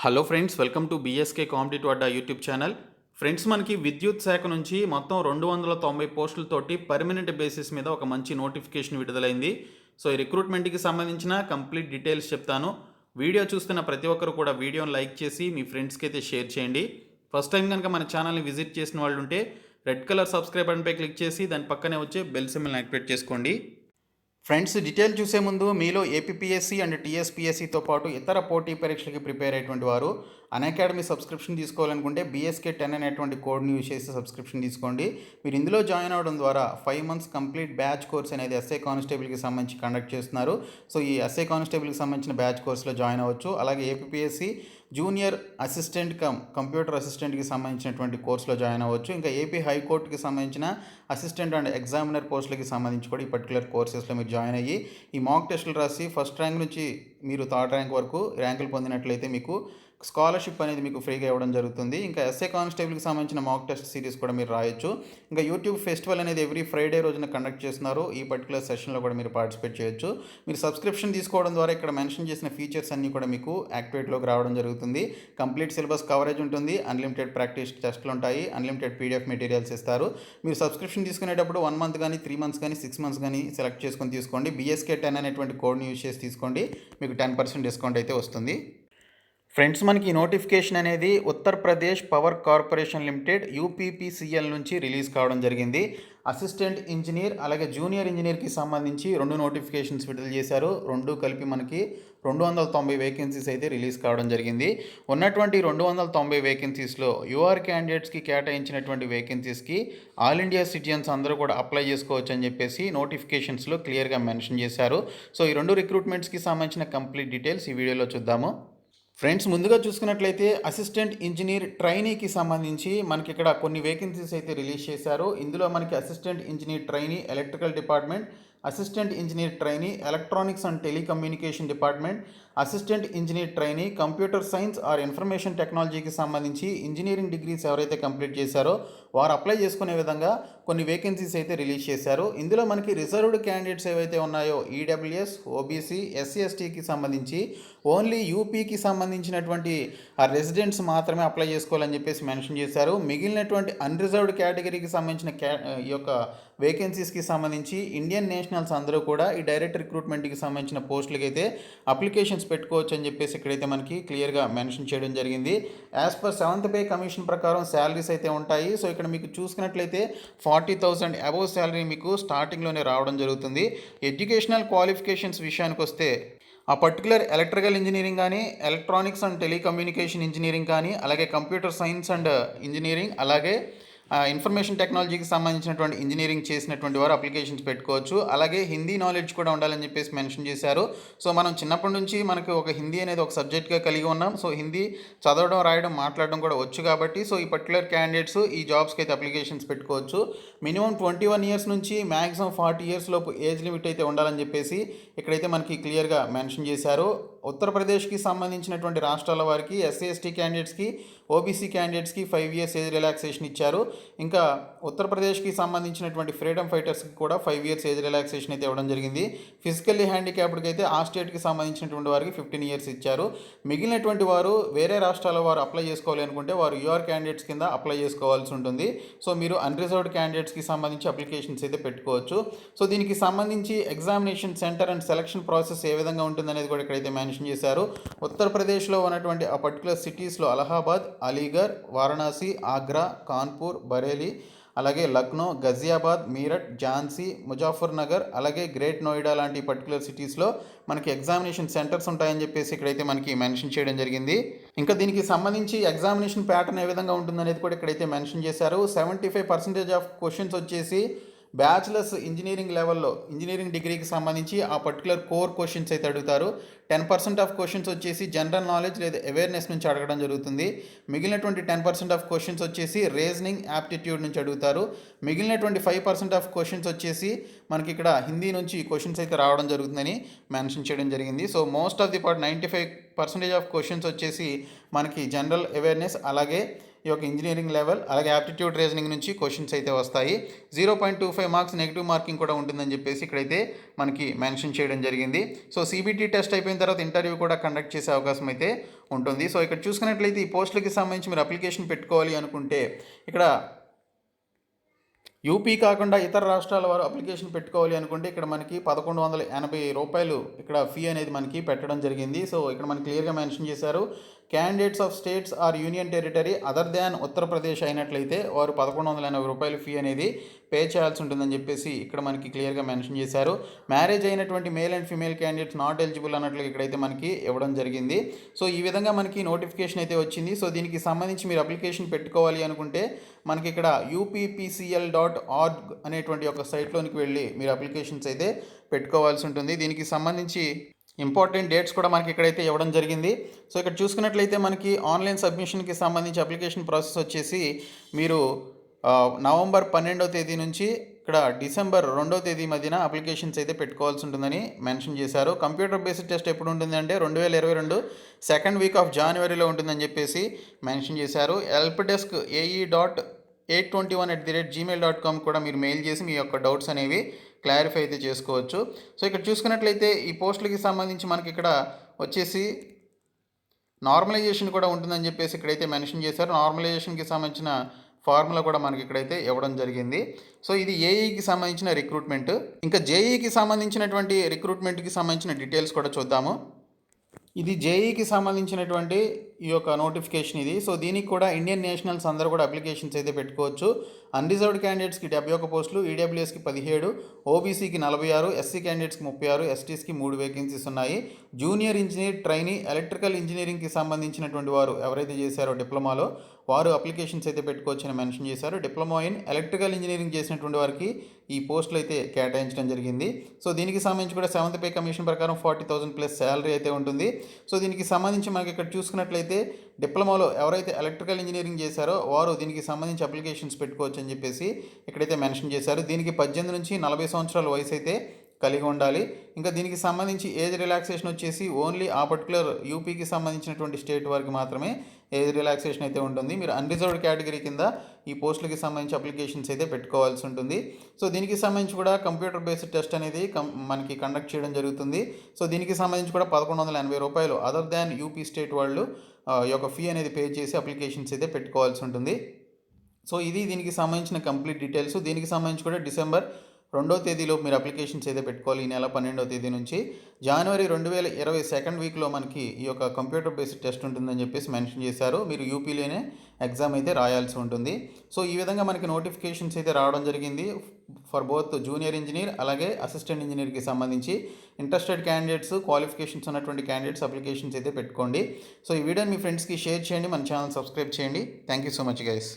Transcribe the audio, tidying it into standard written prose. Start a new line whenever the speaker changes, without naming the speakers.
Hello friends, welcome to BSK competitive Adda YouTube channel. Friends, మనకి విద్యుత్ శాఖ నుంచి మొత్తం 290 పోస్టులతోటి పర్మనెంట్ బేసిస్ మీద ఒక మంచి నోటిఫికేషన్ విడుదలైంది. సో ఈ రిక్రూట్మెంట్కి సంబంధించిన కంప్లీట్ డీటెయిల్స్ చెప్తాను. వీడియో చూస్తున్న ప్రతి ఒక్కరు కూడా వీడియోని లైక్ చేసి మీ ఫ్రెండ్స్కి అయితే షేర్ చేయండి. ఫస్ట్ టైం కనుక మన ఛానల్ని విజిట్ చేసిన వాళ్ళు ఉంటే రెడ్ కలర్ సబ్స్క్రైబ్ బటన్పై క్లిక్ చేసి దాని పక్కనే వచ్చే బెల్ సింబల్ని యాక్టివేట్ చేసుకోండి. ఫ్రెండ్స్, డీటెయిల్ చూసే ముందు మీలో ఏపీపీఎస్సీ అండ్ టీఎస్పీఎస్సీతో పాటు ఇతర పోటీ పరీక్షలకి ప్రిపేర్ అయ్యేటువంటి వారు అన్అకాడమీ సబ్స్క్రిప్షన్ తీసుకోవాలనుకుంటే BSK 10 అనేటువంటి కోడ్ని యూజ్ చేసి సబ్స్క్రిప్షన్ తీసుకోండి. మీరు ఇందులో జాయిన్ అవ్వడం ద్వారా 5 months కంప్లీట్ బ్యాచ్ కోర్స్ అనేది ఎస్ఐ కానిస్టేబుల్కి సంబంధించి కండక్ట్ చేస్తున్నారు. సో ఈ ఎస్ఐ కానిస్టేబుల్కి సంబంధించిన బ్యాచ్ కోర్సులో జాయిన్ అవ్వచ్చు. అలాగే ఏపీపీఎస్సీ జూనియర్ అసిస్టెంట్ కంప్యూటర్ అసిస్టెంట్కి సంబంధించినటువంటి కోర్సులో జాయిన్ అవ్వచ్చు. ఇంకా ఏపీ హైకోర్టుకి సంబంధించిన అసిస్టెంట్ అండ్ ఎగ్జామినర్ పోస్టులకి సంబంధించి కూడా ఈ పర్టికులర్ కోర్సెస్లో మీరు జాయిన్ అయ్యి ఈ మాక్ టెస్టులు రాసి ఫస్ట్ ర్యాంక్ నుంచి మీరు థర్డ్ ర్యాంక్ వరకు ర్యాంకులు పొందినట్లయితే మీకు స్కాలర్షిప్ అనేది మీకు ఫ్రీగా ఇవ్వడం జరుగుతుంది. ఇంకా ఎస్ఏ కానిస్టేబుల్కి సంబంధించిన మాక్ టెస్ట్ సిరీస్ కూడా మీరు రాయొచ్చు. ఇంకా యూట్యూబ్ ఫెస్టివల్ అనేది ఎవ్రీ ఫ్రైడే రోజున కండక్ట్ చేస్తున్నారు. ఈ పర్టికులర్ సెషన్లో కూడా మీరు పార్టిసిపేట్ చేయొచ్చు. మీరు సబ్స్క్రిప్షన్ తీసుకోవడం ద్వారా ఇక్కడ మెన్షన్ చేసిన ఫీచర్స్ అన్నీ కూడా మీకు యాక్టివేట్లోకి రావడం జరుగుతుంది. కంప్లీట్ సిలబస్ కవరేజ్ ఉంటుంది, అన్లిమిటెడ్ ప్రాక్టీస్ టెస్ట్లు ఉంటాయి, అన్లిమిటెడ్ PDF మెటీరియల్స్ ఇస్తారు. మీరు సబ్స్క్రిప్షన్ తీసుకునేటప్పుడు 1 month కానీ 3 months కానీ 6 months కానీ సెలెక్ట్ చేసుకొని తీసుకోండి. BSK 10 అనేటువంటి కోడ్ని యూజ్ చేసి తీసుకోండి. మీకు 10% డిస్కౌంట్ అయితే వస్తుంది. ఫ్రెండ్స్, మనకి నోటిఫికేషన్ అనేది Uttar Pradesh power corporation limited UPPCL నుంచి రిలీజ్ కావడం జరిగింది. అసిస్టెంట్ ఇంజనీర్ అలాగే జూనియర్ ఇంజనీర్కి సంబంధించి 2 నోటిఫికేషన్స్ విడుదల చేశారు. 2 కలిపి మనకి 290 వేకెన్సీస్ అయితే రిలీజ్ కావడం జరిగింది. ఉన్నటువంటి 290 వేకెన్సీస్లో యూఆర్ క్యాండిడేట్స్కి కేటాయించినటువంటి వేకెన్సీస్కి ఆల్ ఇండియా సిటిజన్స్ అందరూ కూడా అప్లై చేసుకోవచ్చు అని చెప్పేసి నోటిఫికేషన్స్లో క్లియర్గా మెన్షన్ చేశారు. సో ఈ 2 రిక్రూట్మెంట్స్కి సంబంధించిన కంప్లీట్ డీటెయిల్స్ ఈ వీడియోలో చూద్దాము. ఫ్రెండ్స్, ముందుగా చూసుకున్నట్లయితే అసిస్టెంట్ ఇంజనీర్ ట్రైనీకి సంబంధించి మనకి ఇక్కడ కొన్ని వేకెన్సీస్ అయితే రిలీజ్ చేశారు. ఇందులో మనకి assistant engineer trainee electrical department, assistant engineer trainee electronics and telecommunication department, assistant engineer trainee computer science or information టెక్నాలజీకి సంబంధించి ఇంజనీరింగ్ డిగ్రీస్ ఎవరైతే కంప్లీట్ చేశారో వారు అప్లై చేసుకునే విధంగా కొన్ని వేకెన్సీస్ అయితే రిలీజ్ చేశారు. ఇందులో మనకి రిజర్వ్డ్ క్యాండిడేట్స్ ఏవైతే ఉన్నాయో EWS, OBC, SC, STకి సంబంధించి ఓన్లీ యూపీకి సంబంధించినటువంటి ఆ రెసిడెంట్స్ మాత్రమే అప్లై చేసుకోవాలని చెప్పేసి మెన్షన్ చేశారు. మిగిలినటువంటి అన్రిజర్వ్డ్ కేటగిరీకి సంబంధించిన ఈ యొక్క వేకెన్సీస్కి సంబంధించి ఇండియన్ నేషనల్స్ అందరూ కూడా ఈ డైరెక్ట్ రిక్రూట్మెంట్కి సంబంధించిన పోస్టులకి అయితే అప్లికేషన్స్ పెట్టుకోవచ్చు అని చెప్పేసి ఇక్కడైతే మనకి క్లియర్గా మెన్షన్ చేయడం జరిగింది. As per 7th pay commission ప్రకారం శాలరీస్ అయితే ఉంటాయి. సో ఇక్కడ మీకు చూసుకున్నట్లయితే 40,000 అబోవ్ శాలరీ మీకు స్టార్టింగ్లోనే రావడం జరుగుతుంది. ఎడ్యుకేషనల్ క్వాలిఫికేషన్స్ విషయానికి వస్తే ఆ పర్టికులర్ ఎలక్ట్రికల్ ఇంజనీరింగ్ కానీ, ఎలక్ట్రానిక్స్ అండ్ టెలికమ్యూనికేషన్ ఇంజనీరింగ్ కానీ, అలాగే కంప్యూటర్ సైన్స్ అండ్ ఇంజనీరింగ్, అలాగే ఇన్ఫర్మేషన్ టెక్నాలజీకి సంబంధించినటువంటి ఇంజనీరింగ్ చేసినటువంటి వారు అప్లికేషన్స్ పెట్టుకోవచ్చు. అలాగే హిందీ నాలెడ్జ్ కూడా ఉండాలని చెప్పేసి మెన్షన్ చేశారు. సో మనం చిన్నప్పటి నుంచి మనకి ఒక హిందీ అనేది ఒక సబ్జెక్ట్గా కలిగి ఉన్నాం. సో హిందీ చదవడం, రాయడం, మాట్లాడడం కూడా వచ్చు కాబట్టి సో ఈ పర్టికులర్ క్యాండిడేట్స్ ఈ జాబ్స్కి అయితే అప్లికేషన్స్ పెట్టుకోవచ్చు. మినిమం 21 years నుంచి మ్యాక్సిమం 40 years లోపు ఏజ్ లిమిట్ అయితే ఉండాలని చెప్పేసి ఇక్కడైతే మనకి క్లియర్గా మెన్షన్ చేశారు. ఉత్తరప్రదేశ్కి సంబంధించినటువంటి రాష్ట్రాల వారికి SC, ST క్యాండిడేట్స్కి, OBC క్యాండిడేట్స్కి 5 years ఏజ్ రిలాక్సేషన్ ఇచ్చారు. ఇంకా ఉత్తరప్రదేశ్కి సంబంధించినటువంటి ఫ్రీడమ్ ఫైటర్స్కి కూడా 5 years ఏజ్ రిలాక్సేషన్ అయితే ఇవ్వడం జరిగింది. ఫిజికల్లీ హ్యాండిక్యాప్డ్కి అయితే ఆ స్టేట్కి సంబంధించినటువంటి వారికి 15 years ఇచ్చారు. మిగిలినటువంటి వారు వేరే రాష్ట్రాల వారు అప్లై చేసుకోవాలి అనుకుంటే వారు యూఆర్ క్యాండిడేట్స్ కింద అప్లై చేసుకోవాల్సి ఉంటుంది. సో మీరు అన్రిజర్వ్డ్ క్యాండిడేట్స్కి సంబంధించి అప్లికేషన్స్ అయితే పెట్టుకోవచ్చు. సో దీనికి సంబంధించి examination centre and selection process ఏ విధంగా ఉంటుందనేది కూడా ఇక్కడైతే మెన్షన్ చేశారు. ఉత్తరప్రదేశ్లో ఉన్నటువంటి ఆ పర్టికులర్ సిటీస్లో అలహాబాద్, అలీగర్, వారణాసి, ఆగ్రా, కాన్పూర్, బరేలీ, అలాగే లక్నో, గజియాబాద్, మీరట్, ఝాన్సీ, ముజాఫర్నగర్, అలాగే గ్రేట్ నోయిడా లాంటి పర్టికులర్ సిటీస్లో మనకి ఎగ్జామినేషన్ సెంటర్స్ ఉంటాయని చెప్పేసి ఇక్కడైతే మనకి మెన్షన్ చేయడం జరిగింది. ఇంకా దీనికి సంబంధించి ఎగ్జామినేషన్ ప్యాటర్న్ ఏ విధంగా ఉంటుందనేది కూడా ఇక్కడైతే మెన్షన్ చేశారు. 75% ఆఫ్ క్వశ్చన్స్ వచ్చేసి బ్యాచిలర్స్ ఇంజనీరింగ్ లెవెల్లో ఇంజనీరింగ్ డిగ్రీకి సంబంధించి ఆ పర్టికులర్ కోర్ క్వశ్చన్స్ అయితే అడుగుతారు. 10% ఆఫ్ క్వశ్చన్స్ వచ్చేసి జనరల్ నాలెడ్జ్ లేదా అవేర్నెస్ నుంచి అడగడం జరుగుతుంది. మిగిలినటువంటి 10% ఆఫ్ క్వశ్చన్స్ వచ్చేసి రీజనింగ్, యాప్టిట్యూడ్ నుంచి అడుగుతారు. మిగిలినటువంటి 5% ఆఫ్ క్వశ్చన్స్ వచ్చేసి మనకి ఇక్కడ హిందీ నుంచి క్వశ్చన్స్ అయితే రావడం జరుగుతుందని మెన్షన్ చేయడం జరిగింది. So most of the part 95% of questions వచ్చేసి మనకి జనరల్ అవేర్నెస్ అలాగే ఈ యొక్క ఇంజనీరింగ్ లెవెల్ అలాగే యాప్టిట్యూడ్ రీజనింగ్ నుంచి క్వశ్చన్స్ అయితే వస్తాయి. 0.25 మార్క్స్ నెగిటివ్ మార్కింగ్ కూడా ఉంటుందని చెప్పేసి ఇక్కడైతే మనకి మెన్షన్ చేయడం జరిగింది. సో సిబిటి టెస్ట్ అయిపోయిన తర్వాత ఇంటర్వ్యూ కూడా కండక్ట్ చేసే అవకాశం అయితే ఉంటుంది. సో ఇక్కడ చూసుకున్నట్లయితే ఈ పోస్టులకి సంబంధించి మీరు అప్లికేషన్ పెట్టుకోవాలి అనుకుంటే ఇక్కడ యూపీ కాకుండా ఇతర రాష్ట్రాల వారు అప్లికేషన్ పెట్టుకోవాలి అనుకుంటే ఇక్కడ మనకి రూ. 1180 ఇక్కడ ఫీ అనేది మనకి పెట్టడం జరిగింది. సో ఇక్కడ మనకి క్లియర్గా మెన్షన్ చేశారు, candidates of states are union territory other than Uttar Pradesh అయినట్లయితే వారు రూ. 1180 ఫీ అనేది పే చేయాల్సి ఉంటుందని చెప్పేసి ఇక్కడ మనకి క్లియర్గా మెన్షన్ చేశారు. మ్యారేజ్ అయినటువంటి male and female candidates not eligible అన్నట్లు ఇక్కడైతే మనకి ఇవ్వడం జరిగింది. సో ఈ విధంగా మనకి నోటిఫికేషన్ అయితే వచ్చింది. సో దీనికి సంబంధించి మీరు అప్లికేషన్ పెట్టుకోవాలి అనుకుంటే మనకి ఇక్కడ uppcl.org అనేటువంటి ఒక సైట్లోనికి వెళ్ళి మీరు అప్లికేషన్స్ అయితే పెట్టుకోవాల్సి ఉంటుంది. దీనికి సంబంధించి ఇంపార్టెంట్ డేట్స్ కూడా మనకి ఇక్కడైతే ఇవ్వడం జరిగింది. సో ఇక్కడ చూసుకున్నట్లయితే మనకి ఆన్లైన్ సబ్మిషన్కి సంబంధించి అప్లికేషన్ ప్రాసెస్ వచ్చేసి మీరు నవంబర్ 12వ తేదీ నుంచి ఇక్కడ డిసెంబర్ 2వ తేదీ మధ్యన అప్లికేషన్స్ అయితే పెట్టుకోవాల్సి ఉంటుందని మెన్షన్ చేశారు. కంప్యూటర్ బేస్డ్ టెస్ట్ ఎప్పుడు ఉంటుందంటే 2022 సెకండ్ వీక్ ఆఫ్ జనవరిలో ఉంటుందని చెప్పేసి మెన్షన్ చేశారు. helpdesk.821@gmail.com కూడా మీరు మెయిల్ చేసి మీ యొక్క డౌట్స్ అనేవి క్లారిఫై అయితే చేసుకోవచ్చు. సో ఇక్కడ చూసుకున్నట్లయితే ఈ పోస్టులకి సంబంధించి మనకి ఇక్కడ వచ్చేసి నార్మలైజేషన్ కూడా ఉంటుందని చెప్పేసి ఇక్కడైతే మెన్షన్ చేశారు. నార్మలైజేషన్కి సంబంధించిన ఫార్ములా కూడా మనకి ఇక్కడైతే ఇవ్వడం జరిగింది. సో ఇది ఏఈకి సంబంధించిన రిక్రూట్మెంట్. ఇంకా జేఈకి సంబంధించినటువంటి రిక్రూట్మెంట్కి సంబంధించిన డీటెయిల్స్ కూడా చూద్దాము. ఇది జేఈకి సంబంధించినటువంటి ఈ యొక్క నోటిఫికేషన్ ఇది. సో దీనికి కూడా ఇండియన్ నేషనల్స్ అందరూ కూడా అప్లికేషన్స్ అయితే పెట్టుకోవచ్చు. అన్రిజర్వ్డ్ క్యాండిడేట్స్కి 71 పోస్టులు, ఈడబ్ల్యూఎస్కి 17, ఓబీసీకి 46, ఎస్సీ క్యాండిడేట్స్కి 36, ఎస్టీస్కి 3 వేకెన్సీస్ ఉన్నాయి. జూనియర్ ఇంజనీర్, ట్రైనీ, ఎలక్ట్రికల్ ఇంజనీరింగ్కి సంబంధించినటువంటి వారు ఎవరైతే చేశారో డిప్లొమాలో వారు అప్లికేషన్స్ అయితే పెట్టుకోవచ్చు అని మెన్షన్ చేశారు. డిప్లొమా ఇన్ ఎలక్ట్రికల్ ఇంజనీరింగ్ చేసినటువంటి వారికి ఈ పోస్టులు అయితే కేటాయించడం జరిగింది. సో దీనికి సంబంధించి కూడా 7th పే కమిషన్ ప్రకారం 40,000 ప్లస్ శాలరీ అయితే ఉంటుంది. సో దీనికి సంబంధించి మనకి ఇక్కడ చూసుకున్నట్లయితే డిప్లొమాలో ఎవరైతే ఎలక్ట్రికల్ ఇంజనీరింగ్ చేశారో వారు దీనికి సంబంధించి అప్లికేషన్స్ పెట్టుకోవచ్చు అని చెప్పేసి ఇక్కడైతే మెన్షన్ చేశారు. దీనికి 18 నుంచి 40 సంవత్సరాల వయసు అయితే కలిగి ఉండాలి. ఇంకా దీనికి సంబంధించి ఏజ్ రిలాక్సేషన్ వచ్చేసి ఓన్లీ ఆ పర్టికులర్ యూపీకి సంబంధించినటువంటి స్టేట్ వారికి మాత్రమే ఏజ్ రిలాక్సేషన్ అయితే ఉంటుంది. మీరు అన్రిజర్వ్డ్ కేటగిరీ కింద ఈ పోస్టులకి సంబంధించి అప్లికేషన్స్ అయితే పెట్టుకోవాల్సి ఉంటుంది. సో దీనికి సంబంధించి కూడా కంప్యూటర్ బేస్డ్ టెస్ట్ అనేది మనకి కండక్ట్ చేయడం జరుగుతుంది. సో దీనికి సంబంధించి కూడా రూ. 1180 అదర్ దాన్ యూపీ స్టేట్ వాళ్ళు ఈ యొక్క ఫీ అనేది పే చేసి అప్లికేషన్స్ అయితే పెట్టుకోవాల్సి ఉంటుంది. సో ఇది దీనికి సంబంధించిన కంప్లీట్ డీటెయిల్స్. దీనికి సంబంధించి కూడా డిసెంబర్ 2వ తేదీలో మీరు అప్లికేషన్స్ అయితే పెట్టుకోవాలి. ఈ నెల 12వ తేదీ నుంచి జనవరి 2020 సెకండ్ వీక్లో మనకి ఈ యొక్క కంప్యూటర్ బేస్డ్ టెస్ట్ ఉంటుందని చెప్పేసి మెన్షన్ చేశారు. మీరు యూపీలోనే ఎగ్జామ్ అయితే రాయాల్సి ఉంటుంది. సో ఈ విధంగా మనకి నోటిఫికేషన్స్ అయితే రావడం జరిగింది ఫర్ బోత్ జూనియర్ ఇంజనీర్ అలాగే అసిస్టెంట్ ఇంజనీర్కి సంబంధించి. ఇంట్రెస్టెడ్ క్యాండిడేట్స్, క్వాలిఫికేషన్స్ ఉన్నటువంటి క్యాండిడేట్స్ అప్లికేషన్స్ అయితే పెట్టుకోండి. సో ఈ వీడియోని మీ ఫ్రెండ్స్కి షేర్ చేయండి, మన ఛానల్ సబ్స్క్రైబ్ చేయండి. Thank you so much guys.